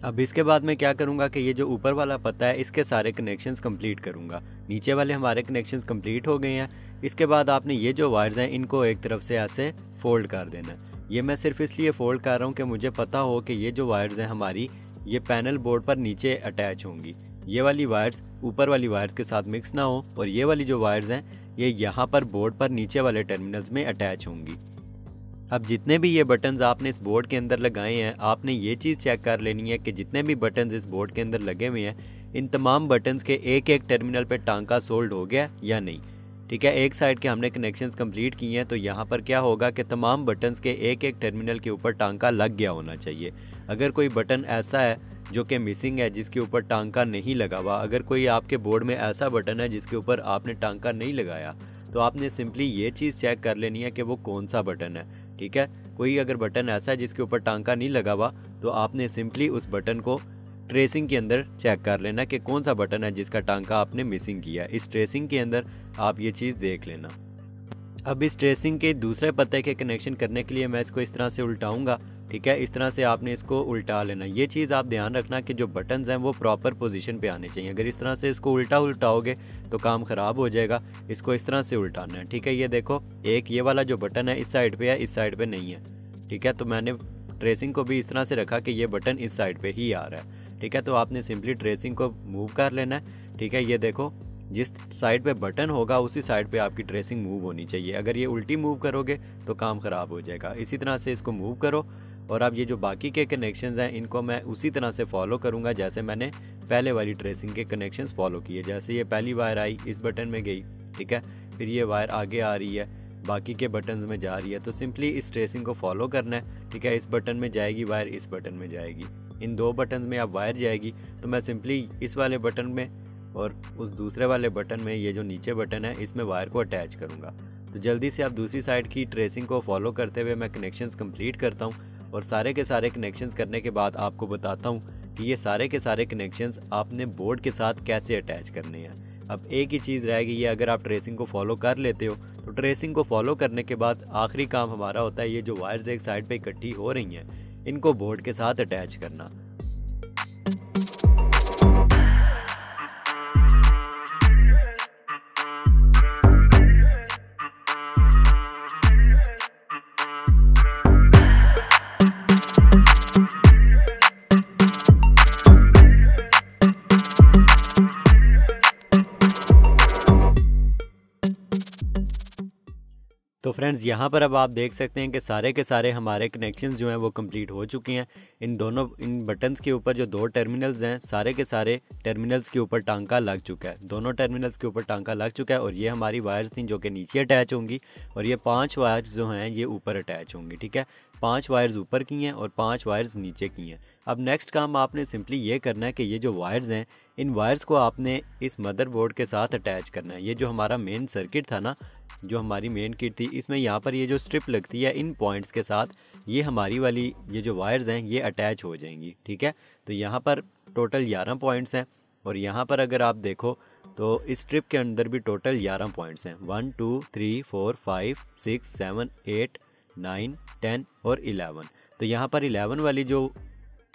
अब इसके बाद मैं क्या करूँगा कि ये जो ऊपर वाला पत्ता है इसके सारे कनेक्शंस कंप्लीट करूँगा। नीचे वाले हमारे कनेक्शंस कंप्लीट हो गए हैं। इसके बाद आपने ये जो वायर्स हैं इनको एक तरफ से ऐसे फोल्ड कर देना है। ये मैं सिर्फ इसलिए फोल्ड कर रहा हूँ कि मुझे पता हो कि ये जो वायर्स हैं हमारी ये पैनल बोर्ड पर नीचे अटैच होंगी। ये वाली वायर्स ऊपर वाली वायर्स के साथ मिक्स ना हो और ये वाली जो वायर्स हैं ये यहाँ पर बोर्ड पर नीचे वाले टर्मिनल्स में अटैच होंगी। अब जितने भी ये बटन्स आपने इस बोर्ड के अंदर लगाए हैं आपने ये चीज़ चेक कर लेनी है कि जितने भी बटन्स इस बोर्ड के अंदर लगे हुए हैं इन तमाम बटन्स के एक एक टर्मिनल पे टांका सोल्ड हो गया या नहीं। ठीक है, एक साइड के हमने कनेक्शंस कंप्लीट किए हैं तो यहाँ पर क्या होगा कि तमाम बटन्स के एक एक टर्मिनल के ऊपर टांका लग गया होना चाहिए। अगर कोई बटन ऐसा है जो कि मिसिंग है जिसके ऊपर टांका नहीं लगा हुआ, अगर कोई आपके बोर्ड में ऐसा बटन है जिसके ऊपर आपने टांका नहीं लगाया तो आपने सिंपली ये चीज़ चेक कर लेनी है कि वो कौन सा बटन है। ठीक है, कोई अगर बटन ऐसा है जिसके ऊपर टांका नहीं लगा हुआ तो आपने सिंपली उस बटन को ट्रेसिंग के अंदर चेक कर लेना कि कौन सा बटन है जिसका टांका आपने मिसिंग किया है। इस ट्रेसिंग के अंदर आप ये चीज़ देख लेना। अब इस ट्रेसिंग के दूसरे पत्ते के कनेक्शन करने के लिए मैं इसको इस तरह से उल्टाऊंगा। ठीक है, इस तरह से आपने इसको उल्टा लेना। ये चीज़ आप ध्यान रखना कि जो बटन्स हैं वो प्रॉपर पोजीशन पे आने चाहिए। अगर इस तरह से इसको उल्टाओगे तो काम ख़राब हो जाएगा। इसको इस तरह से उल्टाना है। ठीक है, ये देखो एक ये वाला जो बटन है इस साइड पे है, इस साइड पे नहीं है। ठीक है, तो मैंने ट्रेसिंग को भी इस तरह से रखा कि ये बटन इस साइड पर ही आ रहा है। ठीक है, तो आपने सिंपली ट्रेसिंग को मूव कर लेना है। ठीक है, ये देखो जिस साइड पे बटन होगा उसी साइड पे आपकी ट्रेसिंग मूव होनी चाहिए। अगर ये उल्टी मूव करोगे तो काम ख़राब हो जाएगा। इसी तरह से इसको मूव करो और अब ये जो बाकी के कनेक्शंस हैं इनको मैं उसी तरह से फॉलो करूँगा जैसे मैंने पहले वाली ट्रेसिंग के कनेक्शंस फॉलो किए। जैसे ये पहली वायर आई इस बटन में गई, ठीक है, फिर ये वायर आगे आ रही है बाकी के बटन्स में जा रही है, तो सिंपली इस ट्रेसिंग को फॉलो करना है। ठीक है, इस बटन में जाएगी वायर, इस बटन में जाएगी, इन दो बटन्स में अब वायर जाएगी तो मैं सिंपली इस वाले बटन में और उस दूसरे वाले बटन में ये जो नीचे बटन है इसमें वायर को अटैच करूँगा। तो जल्दी से आप दूसरी साइड की ट्रेसिंग को फॉलो करते हुए मैं कनेक्शंस कंप्लीट करता हूँ और सारे के सारे कनेक्शंस करने के बाद आपको बताता हूँ कि ये सारे के सारे कनेक्शंस आपने बोर्ड के साथ कैसे अटैच करने हैं। अब एक ही चीज़ रहेगी, ये अगर आप ट्रेसिंग को फॉलो कर लेते हो तो ट्रेसिंग को फॉलो करने के बाद आखिरी काम हमारा होता है ये जो वायर्स एक साइड पे इकट्ठी हो रही हैं इनको बोर्ड के साथ अटैच करना। तो फ्रेंड्स यहाँ पर अब आप देख सकते हैं कि सारे के सारे हमारे कनेक्शंस जो हैं वो कंप्लीट हो चुके हैं। इन बटन्स के ऊपर जो दो टर्मिनल्स हैं सारे के सारे टर्मिनल्स के ऊपर टांका लग चुका है, दोनों टर्मिनल्स के ऊपर टांका लग चुका है और ये हमारी वायर्स थी जो कि नीचे अटैच होंगी और ये 5 वायर्स जो हैं ये ऊपर अटैच होंगी। ठीक है, 5 वायर्स ऊपर की हैं और 5 वायर्स नीचे की हैं। अब नेक्स्ट काम आपने सिंपली ये करना है कि ये जो वायर्स हैं इन वायर्स को आपने इस मदरबोर्ड के साथ अटैच करना है। ये जो हमारा मेन सर्किट था ना, जो हमारी मेन किट थी, इसमें यहाँ पर ये जो स्ट्रिप लगती है इन पॉइंट्स के साथ ये हमारी वाली ये जो वायर्स हैं ये अटैच हो जाएंगी। ठीक है, तो यहाँ पर टोटल 11 पॉइंट्स हैं और यहाँ पर अगर आप देखो तो इस स्ट्रिप के अंदर भी टोटल 11 पॉइंट्स हैं। 1 2 3 4 5 6 7 8 9 10 और 11। तो यहाँ पर 11 वाली जो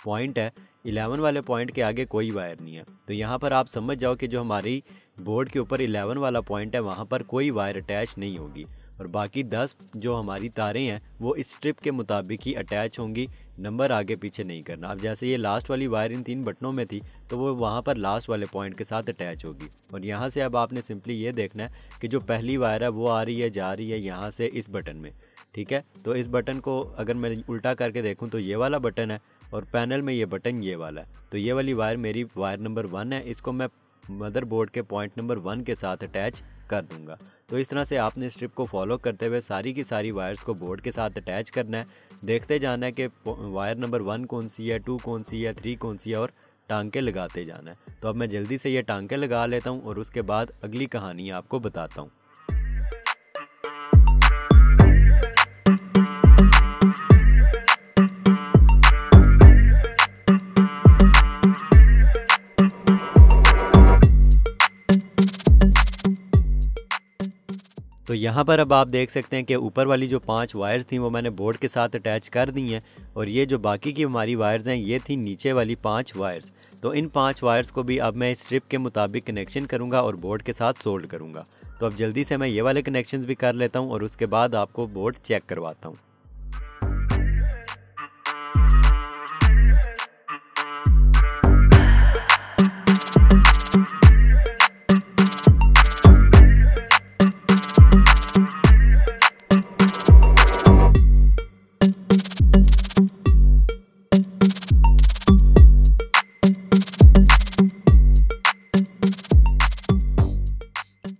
पॉइंट है, 11 वाले पॉइंट के आगे कोई वायर नहीं है। तो यहाँ पर आप समझ जाओ कि जो हमारी बोर्ड के ऊपर 11 वाला पॉइंट है वहाँ पर कोई वायर अटैच नहीं होगी और बाकी 10 जो हमारी तारें हैं वो इस स्ट्रिप के मुताबिक ही अटैच होंगी, नंबर आगे पीछे नहीं करना। अब जैसे ये लास्ट वाली वायर इन 3 बटनों में थी तो वो वहाँ पर लास्ट वाले पॉइंट के साथ अटैच होगी और यहाँ से अब आपने सिंपली ये देखना है कि जो पहली वायर है वो आ रही है जा रही है यहाँ से इस बटन में। ठीक है, तो इस बटन को अगर मैं उल्टा करके देखूँ तो ये वाला बटन है और पैनल में ये बटन ये वाला है। तो ये वाली वायर मेरी वायर नंबर 1 है, इसको मैं मदरबोर्ड के पॉइंट नंबर 1 के साथ अटैच कर दूंगा। तो इस तरह से आपने स्ट्रिप को फॉलो करते हुए सारी की सारी वायर्स को बोर्ड के साथ अटैच करना है। देखते जाना है कि वायर नंबर 1 कौन सी है, 2 कौन सी है, 3 कौन सी है और टांके लगाते जाना है। तो अब मैं जल्दी से ये टांके लगा लेता हूँ और उसके बाद अगली कहानी आपको बताता हूँ। तो यहाँ पर अब आप देख सकते हैं कि ऊपर वाली जो 5 वायर्स थी वो मैंने बोर्ड के साथ अटैच कर दी हैं, और ये जो बाकी की हमारी वायर्स हैं ये थी नीचे वाली 5 वायर्स। तो इन 5 वायर्स को भी अब मैं इस स्ट्रिप के मुताबिक कनेक्शन करूँगा और बोर्ड के साथ सोल्ड करूँगा। तो अब जल्दी से मैं ये वाले कनेक्शंस भी कर लेता हूँ और उसके बाद आपको बोर्ड चेक करवाता हूँ।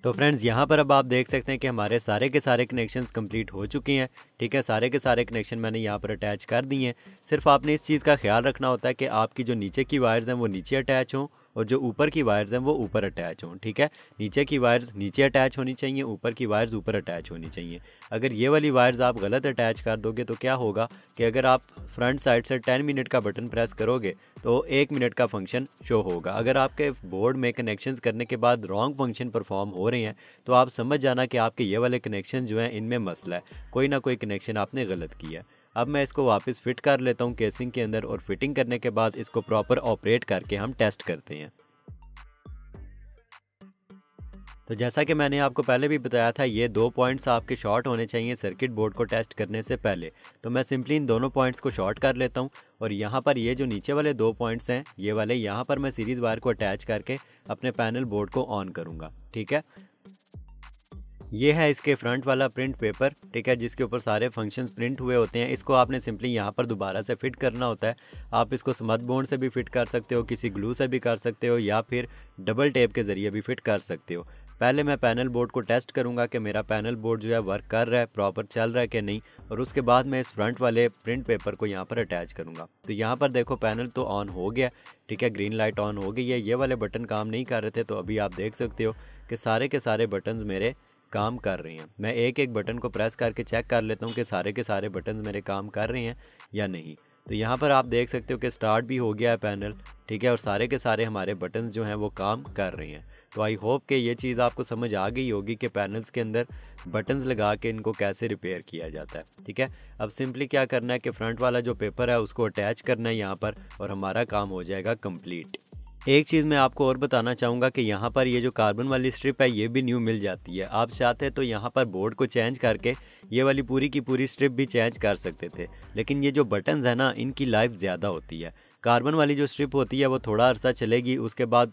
तो फ्रेंड्स यहाँ पर अब आप देख सकते हैं कि हमारे सारे के सारे कनेक्शंस कंप्लीट हो चुके हैं। ठीक है, सारे के सारे कनेक्शन मैंने यहाँ पर अटैच कर दिए हैं। सिर्फ आपने इस चीज़ का ख्याल रखना होता है कि आपकी जो नीचे की वायर्स हैं वो नीचे अटैच हों और जो ऊपर की वायर्स हैं वो ऊपर अटैच हों। ठीक है, नीचे की वायर्स नीचे अटैच होनी चाहिए, ऊपर की वायर्स ऊपर अटैच होनी चाहिए। अगर ये वाली वायर्स आप गलत अटैच कर दोगे तो क्या होगा कि अगर आप फ्रंट साइड से 10 मिनट का बटन प्रेस करोगे तो 1 मिनट का फंक्शन शो होगा। अगर आपके बोर्ड में कनेक्शंस करने के बाद रॉन्ग फंक्शन परफॉर्म हो रहे हैं तो आप समझ जाना कि आपके ये वाले कनेक्शन जो हैं इनमें मसला है, कोई ना कोई कनेक्शन आपने गलत किया है। अब मैं इसको वापस फिट कर लेता हूँ केसिंग के अंदर, और फिटिंग करने के बाद इसको प्रॉपर ऑपरेट करके हम टेस्ट करते हैं। तो जैसा कि मैंने आपको पहले भी बताया था, ये 2 पॉइंट्स आपके शॉर्ट होने चाहिए सर्किट बोर्ड को टेस्ट करने से पहले। तो मैं सिंपली इन दोनों पॉइंट्स को शॉर्ट कर लेता हूँ, और यहाँ पर ये जो नीचे वाले 2 पॉइंट्स हैं ये वाले, यहाँ पर मैं सीरीज़ वायर को अटैच करके अपने पैनल बोर्ड को ऑन करूँगा। ठीक है, ये है इसके फ्रंट वाला प्रिंट पेपर। ठीक है, जिसके ऊपर सारे फंक्शंस प्रिंट हुए होते हैं। इसको आपने सिंपली यहाँ पर दोबारा से फिट करना होता है। आप इसको स्मथ बॉन्ड से भी फिट कर सकते हो, किसी ग्लू से भी कर सकते हो, या फिर डबल टेप के ज़रिए भी फिट कर सकते हो। पहले मैं पैनल बोर्ड को टेस्ट करूंगा कि मेरा पैनल बोर्ड जो है वर्क कर रहा है, प्रॉपर चल रहा है कि नहीं, और उसके बाद मैं इस फ्रंट वाले प्रिंट पेपर को यहाँ पर अटैच करूंगा। तो यहाँ पर देखो पैनल तो ऑन हो गया। ठीक है, ग्रीन लाइट ऑन हो गई है। ये वाले बटन काम नहीं कर रहे थे, तो अभी आप देख सकते हो कि सारे के सारे बटन्स मेरे काम कर रहे हैं। मैं एक एक बटन को प्रेस करके चेक कर लेता हूँ कि सारे के सारे बटन्स मेरे काम कर रहे हैं या नहीं। तो यहाँ पर आप देख सकते हो कि स्टार्ट भी हो गया है पैनल। ठीक है, और सारे के सारे हमारे बटन्स जो हैं वो काम कर रहे हैं। तो आई होप कि ये चीज़ आपको समझ आ गई होगी कि पैनल्स के अंदर बटन्स लगा के इनको कैसे रिपेयर किया जाता है। ठीक है, अब सिंपली क्या करना है कि फ्रंट वाला जो पेपर है उसको अटैच करना है यहाँ पर, और हमारा काम हो जाएगा कंप्लीट। एक चीज़ मैं आपको और बताना चाहूँगा कि यहाँ पर ये जो कार्बन वाली स्ट्रिप है ये भी न्यू मिल जाती है। आप चाहते हैं तो यहाँ पर बोर्ड को चेंज करके ये वाली पूरी की पूरी स्ट्रिप भी चेंज कर सकते थे, लेकिन ये जो बटन्स है ना इनकी लाइफ ज़्यादा होती है। कार्बन वाली जो स्ट्रिप होती है वो थोड़ा अरसा चलेगी, उसके बाद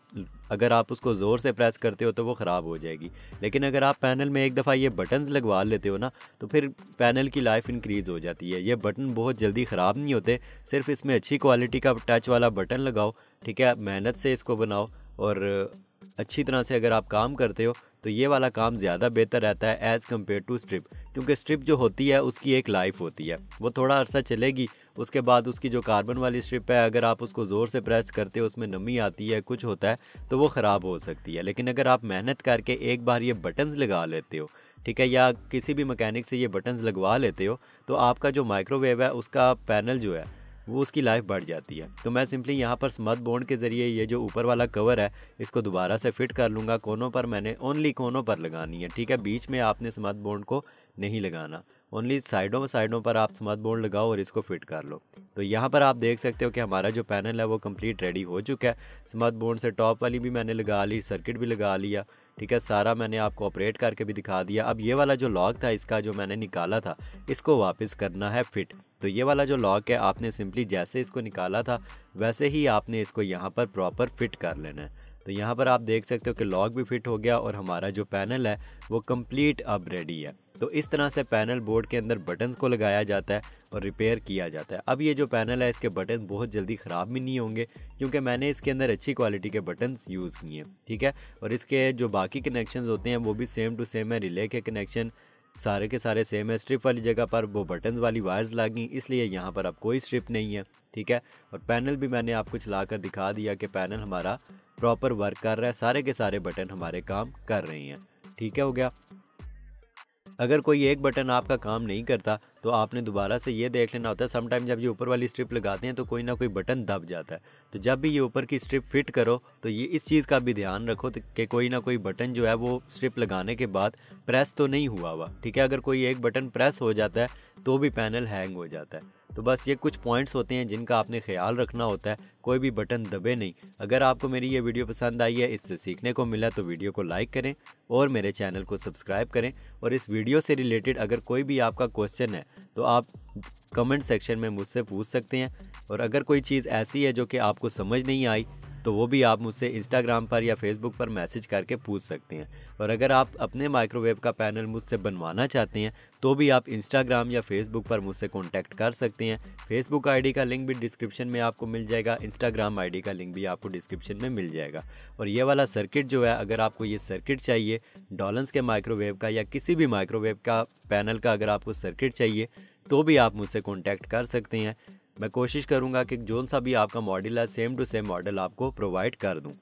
अगर आप उसको ज़ोर से प्रेस करते हो तो वो ख़राब हो जाएगी। लेकिन अगर आप पैनल में एक दफ़ा ये बटन्स लगवा लेते हो ना तो फिर पैनल की लाइफ इंक्रीज़ हो जाती है। ये बटन बहुत जल्दी ख़राब नहीं होते, सिर्फ इसमें अच्छी क्वालिटी का टच वाला बटन लगाओ। ठीक है, मेहनत से इसको बनाओ और अच्छी तरह से अगर आप काम करते हो तो ये वाला काम ज़्यादा बेहतर रहता है एज़ कम्पेयर टू स्ट्रिप, क्योंकि स्ट्रिप जो होती है उसकी एक लाइफ होती है, वो थोड़ा अरसा चलेगी, उसके बाद उसकी जो कार्बन वाली स्ट्रिप है अगर आप उसको ज़ोर से प्रेस करते हो, उसमें नमी आती है, कुछ होता है तो वो ख़राब हो सकती है। लेकिन अगर आप मेहनत करके एक बार ये बटन्स लगा लेते हो, ठीक है, या किसी भी मैकेनिक से ये बटन्स लगवा लेते हो, तो आपका जो माइक्रोवेव है उसका पैनल जो है वो उसकी लाइफ बढ़ जाती है। तो मैं सिंपली यहाँ पर स्मथ बॉन्ड के ज़रिए ये जो ऊपर वाला कवर है इसको दोबारा से फिट कर लूँगा। कोनों पर मैंने ओनली कोनों पर लगानी है। ठीक है, बीच में आपने स्मथ बॉन्ड को नहीं लगाना, ओनली साइडों पर आप स्मथ बॉन्ड लगाओ और इसको फिट कर लो। तो यहाँ पर आप देख सकते हो कि हमारा जो पैनल है वो कंप्लीट रेडी हो चुका है। स्मथ बॉन्ड से टॉप वाली भी मैंने लगा ली, सर्किट भी लगा लिया। ठीक है, सारा मैंने आपको ऑपरेट करके भी दिखा दिया। अब ये वाला जो लॉक था इसका जो मैंने निकाला था इसको वापस करना है फिट। तो ये वाला जो लॉक है आपने सिंपली जैसे इसको निकाला था वैसे ही आपने इसको यहाँ पर प्रॉपर फिट कर लेना है। तो यहाँ पर आप देख सकते हो कि लॉक भी फिट हो गया और हमारा जो पैनल है वो कंप्लीट अब रेडी है। तो इस तरह से पैनल बोर्ड के अंदर बटन्स को लगाया जाता है और रिपेयर किया जाता है। अब ये जो पैनल है इसके बटन बहुत जल्दी ख़राब भी नहीं होंगे क्योंकि मैंने इसके अंदर अच्छी क्वालिटी के बटन्स यूज़ किए हैं। ठीक है, और इसके जो बाकी कनेक्शंस होते हैं वो भी सेम टू सेम है। रिले के कनेक्शन सारे के सारे सेम है। स्ट्रिप वाली जगह पर वो बटन्स वाली वायर्स लगी, इसलिए यहाँ पर अब कोई स्ट्रिप नहीं है। ठीक है, और पैनल भी मैंने आपको चला कर दिखा दिया कि पैनल हमारा प्रॉपर वर्क कर रहा है, सारे के सारे बटन हमारे काम कर रहे हैं। ठीक है, हो गया। अगर कोई एक बटन आपका काम नहीं करता तो आपने दोबारा से ये देख लेना होता है। समटाइम जब ये ऊपर वाली स्ट्रिप लगाते हैं तो कोई ना कोई बटन दब जाता है। तो जब भी ये ऊपर की स्ट्रिप फिट करो तो ये इस चीज़ का भी ध्यान रखो कि कोई ना कोई बटन जो है वो स्ट्रिप लगाने के बाद प्रेस तो नहीं हुआ। ठीक है, अगर कोई एक बटन प्रेस हो जाता है तो भी पैनल हैंग हो जाता है। तो बस ये कुछ पॉइंट्स होते हैं जिनका आपने ख्याल रखना होता है, कोई भी बटन दबे नहीं। अगर आपको मेरी ये वीडियो पसंद आई है, इससे सीखने को मिला, तो वीडियो को लाइक करें और मेरे चैनल को सब्सक्राइब करें। और इस वीडियो से रिलेटेड अगर कोई भी आपका क्वेश्चन है तो आप कमेंट सेक्शन में मुझसे पूछ सकते हैं। और अगर कोई चीज़ ऐसी है जो कि आपको समझ नहीं आई तो वो भी आप मुझसे इंस्टाग्राम पर या फेसबुक पर मैसेज करके पूछ सकते हैं। और अगर आप अपने माइक्रोवेव का पैनल मुझसे बनवाना चाहते हैं तो भी आप इंस्टाग्राम या फेसबुक पर मुझसे कांटेक्ट कर सकते हैं। फेसबुक आईडी का लिंक भी डिस्क्रिप्शन में आपको मिल जाएगा, इंस्टाग्राम आईडी का लिंक भी आपको डिस्क्रिप्शन में मिल जाएगा। और ये वाला सर्किट जो है, अगर आपको ये सर्किट चाहिए डॉलन्स के माइक्रोवेव का या किसी भी माइक्रोवेव का पैनल का, अगर आपको सर्किट चाहिए तो भी आप मुझसे कॉन्टैक्ट कर सकते हैं। मैं कोशिश करूँगा कि जो सा भी आपका मॉडल है सेम टू सेम मॉडल आपको प्रोवाइड कर दूँ।